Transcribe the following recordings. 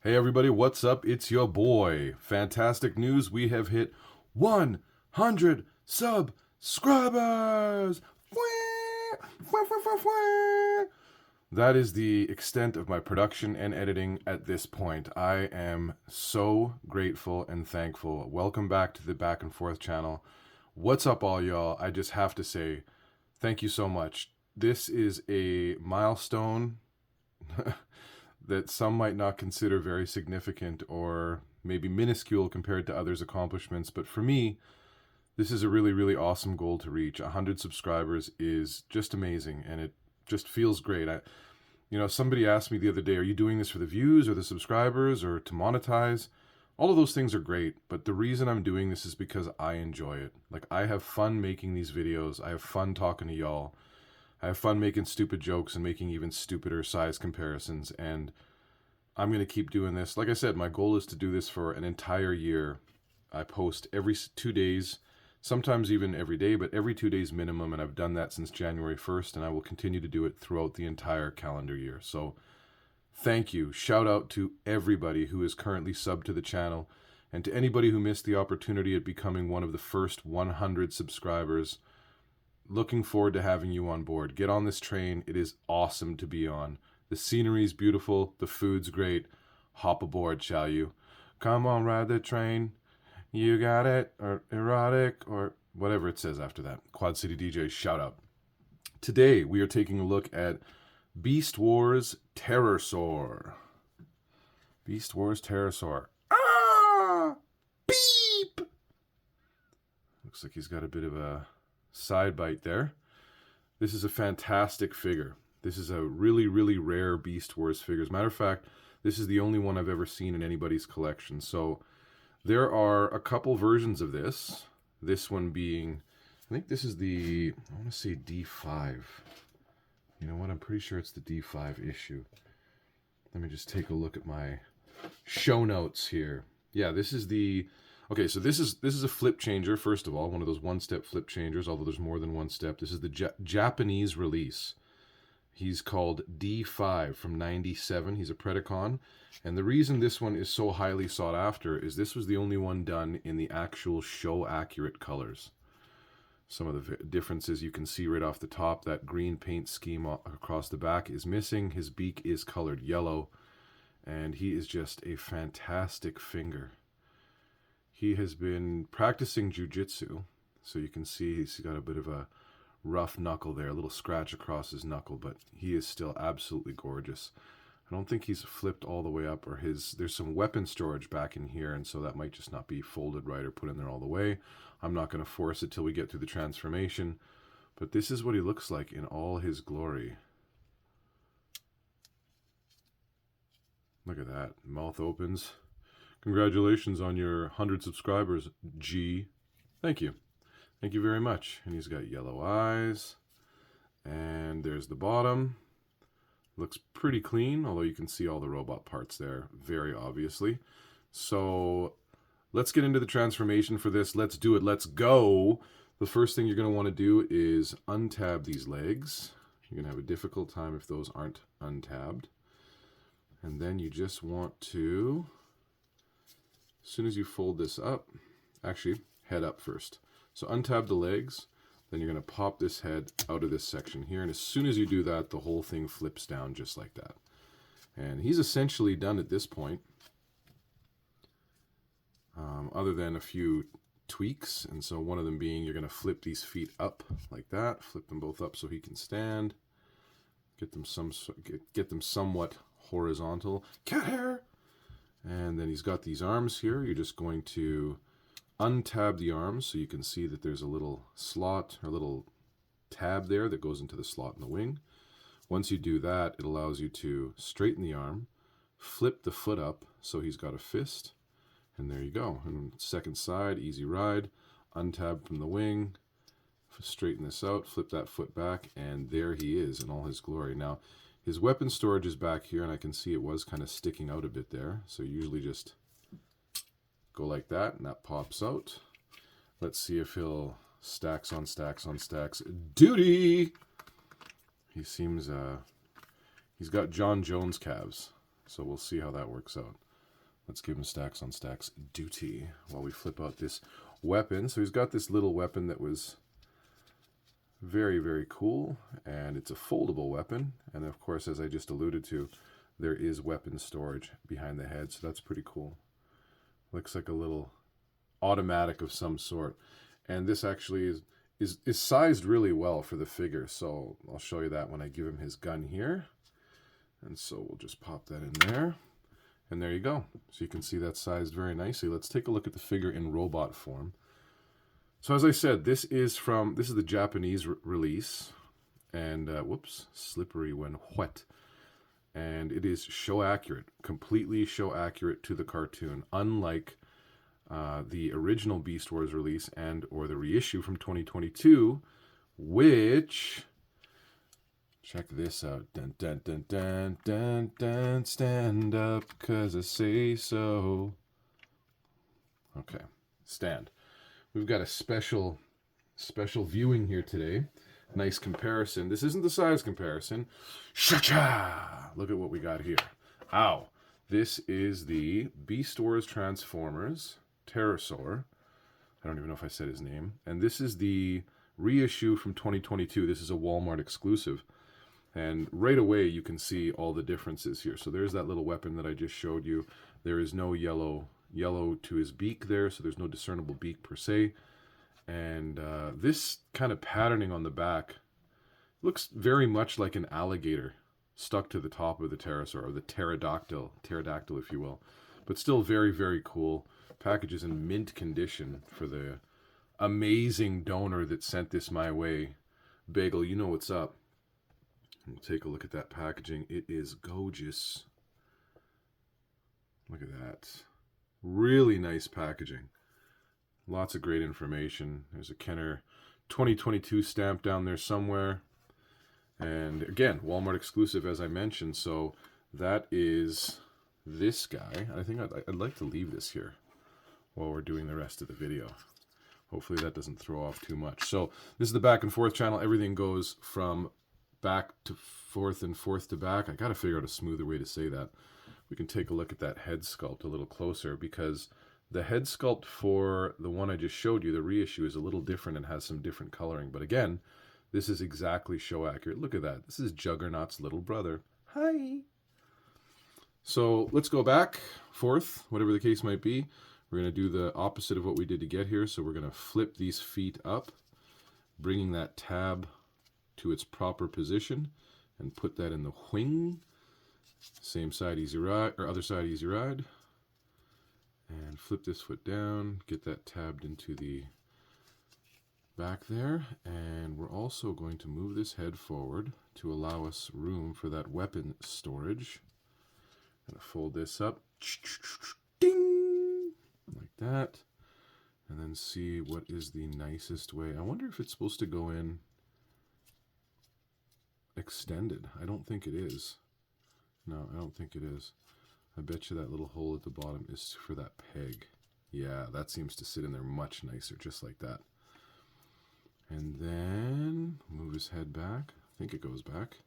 Hey everybody, what's up? It's your boy. Fantastic news, we have hit 100 subscribers! That is the extent of my production and editing at this point. I am so grateful and thankful. Welcome back to the Back and Forth channel. What's up all y'all? I just have to say, thank you so much. This is a milestone that some might not consider very significant or maybe minuscule compared to others' accomplishments. But for me, this is a really, really awesome goal to reach. 100 subscribers is just amazing, and it just feels great. Somebody asked me the other day, are you doing this for the views or the subscribers or to monetize? All of those things are great, but the reason I'm doing this is because I enjoy it. Like, I have fun making these videos. I have fun talking to y'all. I have fun making stupid jokes and making even stupider size comparisons, and I'm going to keep doing this. Like I said, my goal is to do this for an entire year. I post every 2 days, sometimes even every day, but every 2 days minimum, and I've done that since January 1st, and I will continue to do it throughout the entire calendar year. So thank you. Shout out to everybody who is currently subbed to the channel, and to anybody who missed the opportunity at becoming one of the first 100 subscribers. Looking forward to having you on board. Get on this train. It is awesome to be on. The scenery is beautiful. The food's great. Hop aboard, shall you? Come on, ride the train. You got it. Or erotic. Or whatever it says after that. Quad City DJ, shout out. Today, we are taking a look at Beast Wars Terrorsaur. Beast Wars Terrorsaur. Ah! Beep! Looks like he's got a bit of a side bite there. This is a fantastic figure. This is a really, really rare Beast Wars figure. As a matter of fact, this is the only one I've ever seen in anybody's collection. So there are a couple versions of this. This one being, I think this is the, I want to say D5. You know what? I'm pretty sure it's the D5 issue. Let me just take a look at my show notes here. Yeah, this is the, okay, so this is a flip changer, first of all, one of those one-step flip changers, although there's more than one step. This is the Japanese release. He's called D5 from 97. He's a Predacon. And the reason this one is so highly sought after is this was the only one done in the actual show-accurate colors. Some of the differences you can see right off the top, that green paint scheme across the back is missing. His beak is colored yellow, and he is just a fantastic finger. He has been practicing jiu-jitsu, so you can see he's got a bit of a rough knuckle there, a little scratch across his knuckle, but he is still absolutely gorgeous. I don't think he's flipped all the way up, or there's some weapon storage back in here, and so that might just not be folded right or put in there all the way. I'm not going to force it till we get through the transformation, but this is what he looks like in all his glory. Look at that. Mouth opens. Congratulations on your 100 subscribers, G. Thank you. Thank you very much. And he's got yellow eyes. And there's the bottom. Looks pretty clean, although you can see all the robot parts there, very obviously. So let's get into the transformation for this. Let's do it. Let's go. The first thing you're going to want to do is untab these legs. You're going to have a difficult time if those aren't untabbed. And then you just want to, as soon as you fold this up, actually, head up first. So untab the legs, then you're going to pop this head out of this section here, and as soon as you do that, the whole thing flips down just like that. And he's essentially done at this point, other than a few tweaks, and so one of them being you're going to flip these feet up like that, flip them both up so he can stand, get them somewhat horizontal. Cat hair! And then he's got these arms here. You're just going to untab the arms so you can see that there's a little slot or little tab there that goes into the slot in the wing. Once you do that, it allows you to straighten the arm, flip the foot up so he's got a fist, and there you go. And second side, easy ride, untab from the wing, straighten this out, flip that foot back, and there he is in all his glory. Now, his weapon storage is back here, and I can see it was kind of sticking out a bit there. So usually just go like that, and that pops out. Let's see if he'll stacks on stacks on stacks. Duty! He seems, he's got John Jones calves, so we'll see how that works out. let's give him stacks on stacks duty while we flip out this weapon. So he's got this little weapon that was very, very cool, and it's a foldable weapon. And of course, as I just alluded to, there is weapon storage behind the head, so that's pretty cool. Looks like a little automatic of some sort. And this actually is sized really well for the figure, so I'll show you that when I give him his gun here. And so we'll just pop that in there, and there you go. So you can see that's sized very nicely. Let's take a look at the figure in robot form. So as I said, this is the Japanese release, and whoops, slippery when wet. And it is show accurate, completely show accurate to the cartoon, unlike the original Beast Wars release or the reissue from 2022, which, check this out. Dun, dun, dun, dun, dun, dun, stand up, 'cause I say so. Okay, stand. We've got a special viewing here today. Nice comparison. This isn't the size comparison. Cha-cha! Look at what we got here. Ow. This is the Beast Wars Transformers Terrorsaur. I don't even know if I said his name. And this is the reissue from 2022. This is a Walmart exclusive. And right away you can see all the differences here. So there's that little weapon that I just showed you. There is no yellow to his beak there, so there's no discernible beak per se. And this kind of patterning on the back looks very much like an alligator stuck to the top of the Terrorsaur, or the pterodactyl if you will. But still very, very cool. Package is in mint condition for the amazing donor that sent this my way. Bagel, you know what's up. We'll take a look at that packaging. It is gorgeous. Look at that. Really nice packaging. Lots of great information. There's a Kenner 2022 stamp down there somewhere. And again, Walmart exclusive, as I mentioned. So that is this guy. I think I'd like to leave this here while we're doing the rest of the video. Hopefully that doesn't throw off too much. So this is the back and forth channel. Everything goes from back to forth and forth to back. I got to figure out a smoother way to say that. We can take a look at that head sculpt a little closer, because the head sculpt for the one I just showed you, the reissue, is a little different and has some different coloring. But again, this is exactly show accurate. Look at that. This is Juggernaut's little brother. Hi. So let's go back, forth, whatever the case might be. We're going to do the opposite of what we did to get here. So we're going to flip these feet up, bringing that tab to its proper position, and put that in the wing. Same side, easy ride, or other side, easy ride. And flip this foot down, get that tabbed into the back there. And we're also going to move this head forward to allow us room for that weapon storage. I'm going to fold this up, ding, like that. And then see what is the nicest way. I wonder if it's supposed to go in extended. I don't think it is. No, I don't think it is. I bet you that little hole at the bottom is for that peg. Yeah, that seems to sit in there much nicer, just like that. And then move his head back. I think it goes back.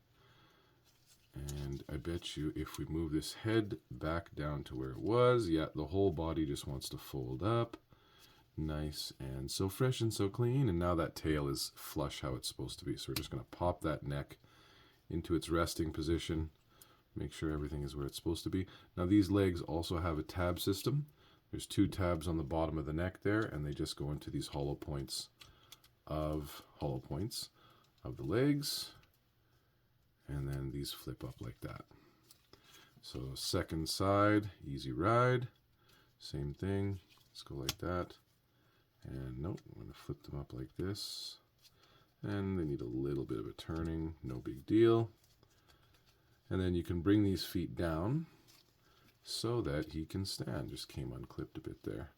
And I bet you if we move this head back down to where it was, yeah, the whole body just wants to fold up. Nice and so fresh and so clean. And now that tail is flush how it's supposed to be. So we're just going to pop that neck into its resting position. Make sure everything is where it's supposed to be. Now these legs also have a tab system. There's 2 tabs on the bottom of the neck there, and they just go into these hollow points of the legs. And then these flip up like that. So second side, easy ride. Same thing. Let's go like that. And nope, I'm going to flip them up like this. And they need a little bit of a turning, no big deal. And then you can bring these feet down so that he can stand. Just came unclipped a bit there.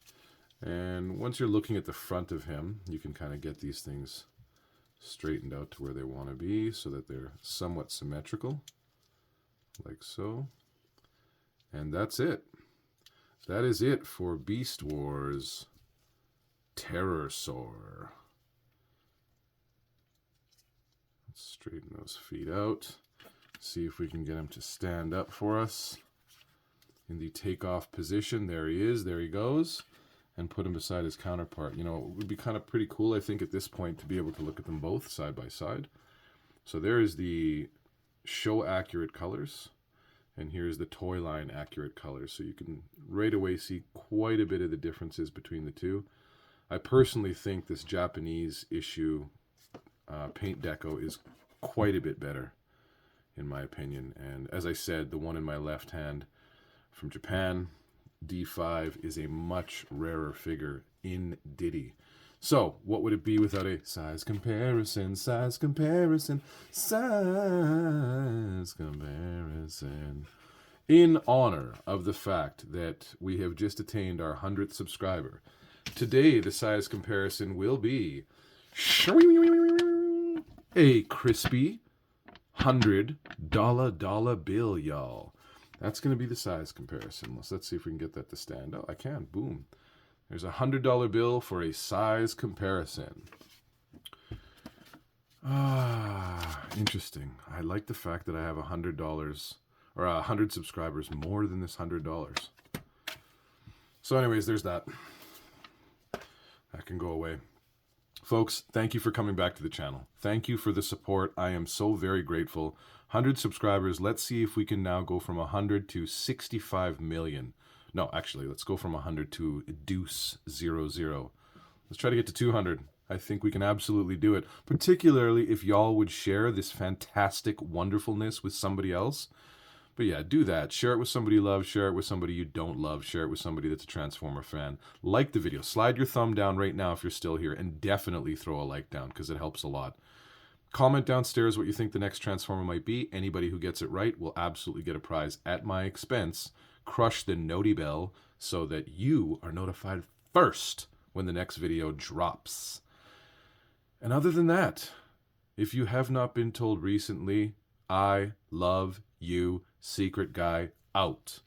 And once you're looking at the front of him, you can kind of get these things straightened out to where they want to be so that they're somewhat symmetrical, like so. And that's it. That is it for Beast Wars Terrorsaur. Let's straighten those feet out. See if we can get him to stand up for us. in the takeoff position. There he is. There he goes. And put him beside his counterpart. You know, it would be kind of pretty cool, I think, at this point to be able to look at them both side by side. So there is the show accurate colors. And here's the toy line accurate colors. So you can right away see quite a bit of the differences between the two. I personally think this Japanese issue paint deco is quite a bit better, in my opinion. And as I said, the one in my left hand from Japan, D5, is a much rarer figure in Diddy. So, what would it be without a size comparison, size comparison, size comparison? In honor of the fact that we have just attained our 100th subscriber, today the size comparison will be a crispy $100 bill, y'all. That's going to be the size comparison. Let's see if we can get that to stand. Oh, I can. Boom. There's a $100 bill for a size comparison. Interesting. I like the fact that I have $100 or 100 subscribers more than this $100. So anyways, there's that. That can go away. Folks, thank you for coming back to the channel. Thank you for the support. I am so very grateful. 100 subscribers. Let's see if we can now go from 100 to 65 million. No, actually, let's go from 100 to deuce 00. Let's try to get to 200. I think we can absolutely do it, particularly if y'all would share this fantastic wonderfulness with somebody else. But yeah, do that. Share it with somebody you love. Share it with somebody you don't love. Share it with somebody that's a Transformer fan. Like the video. Slide your thumb down right now if you're still here, and definitely throw a like down because it helps a lot. Comment downstairs what you think the next Transformer might be. Anybody who gets it right will absolutely get a prize at my expense. Crush the noti bell so that you are notified first when the next video drops. And other than that, if you have not been told recently, I love you. Secret Guy out.